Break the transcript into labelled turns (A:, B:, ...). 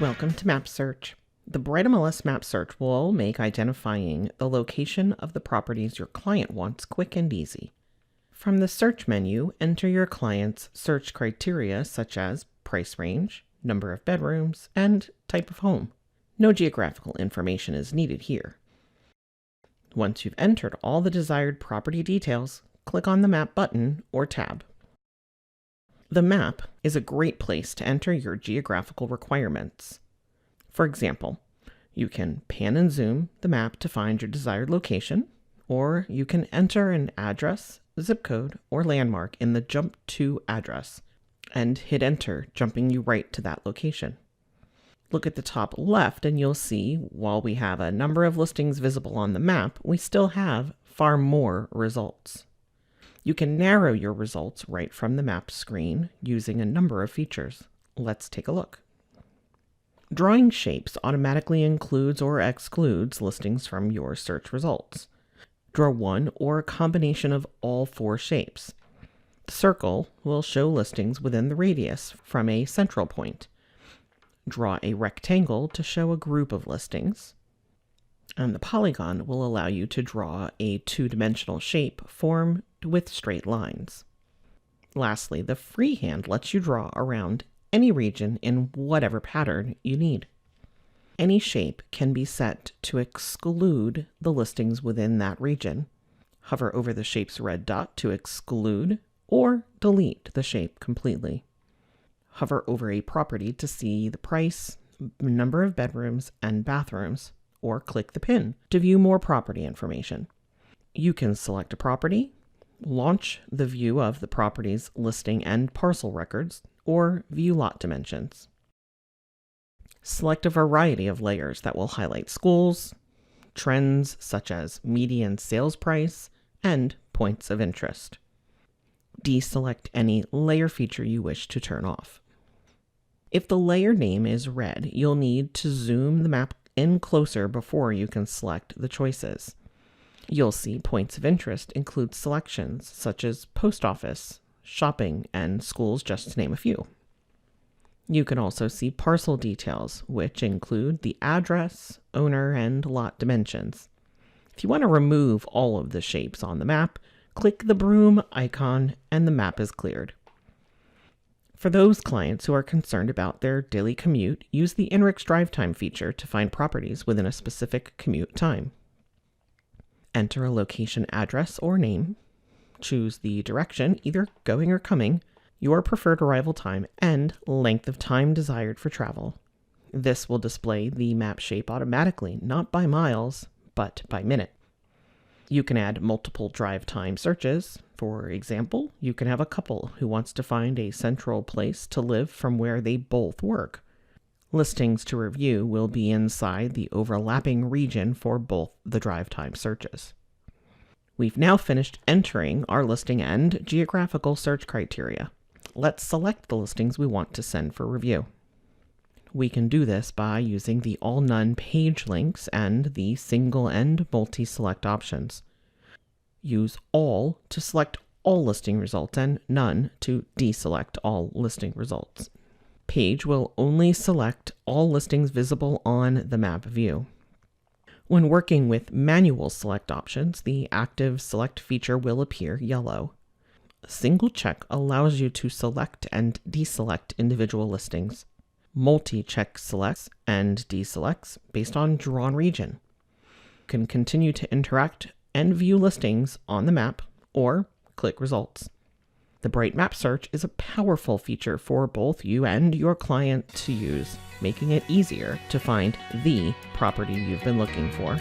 A: Welcome to Map Search. The Bright MLS Map Search will make identifying the location of the properties your client wants quick and easy. From the search menu, enter your client's search criteria such as price range, number of bedrooms, and type of home. No geographical information is needed here. Once you've entered all the desired property details, click on the Map button or tab. The map is a great place to enter your geographical requirements. For example, you can pan and zoom the map to find your desired location, or you can enter an address, zip code, or landmark in the Jump To address and hit enter, jumping you right to that location. Look at the top left and you'll see while we have a number of listings visible on the map, we still have far more results. You can narrow your results right from the map screen using a number of features. Let's take a look. Drawing shapes automatically includes or excludes listings from your search results. Draw one or a combination of all four shapes. The circle will show listings within the radius from a central point. Draw a rectangle to show a group of listings. And the polygon will allow you to draw a two-dimensional shape formed with straight lines. Lastly, the freehand lets you draw around any region in whatever pattern you need. Any shape can be set to exclude the listings within that region. Hover over the shape's red dot to exclude or delete the shape completely. Hover over a property to see the price, number of bedrooms, and bathrooms, or click the pin to view more property information. You can select a property, launch the view of the property's listing and parcel records, or view lot dimensions. Select a variety of layers that will highlight schools, trends such as median sales price, and points of interest. Deselect any layer feature you wish to turn off. If the layer name is red, you'll need to zoom the map in closer before you can select the choices. You'll see points of interest include selections such as post office, shopping, and schools, just to name a few. You can also see parcel details, which include the address, owner, and lot dimensions. If you want to remove all of the shapes on the map, click the broom icon and the map is cleared. For those clients who are concerned about their daily commute, use the INRIX drive time feature to find properties within a specific commute time. Enter a location address or name. Choose the direction, either going or coming, your preferred arrival time, and length of time desired for travel. This will display the map shape automatically, not by miles, but by minute. You can add multiple drive time searches. For example, you can have a couple who wants to find a central place to live from where they both work. Listings to review will be inside the overlapping region for both the drive time searches. We've now finished entering our listing and geographical search criteria. Let's select the listings we want to send for review. We can do this by using the all none page links and the single and multi-select options. Use all to select all listing results and none to deselect all listing results. Page will only select all listings visible on the map view. When working with manual select options, the active select feature will appear yellow. A single check allows you to select and deselect individual listings. Multi-check selects and deselects based on drawn region. You can continue to interact and view listings on the map or click results. The Bright Map Search is a powerful feature for both you and your client to use, making it easier to find the property you've been looking for.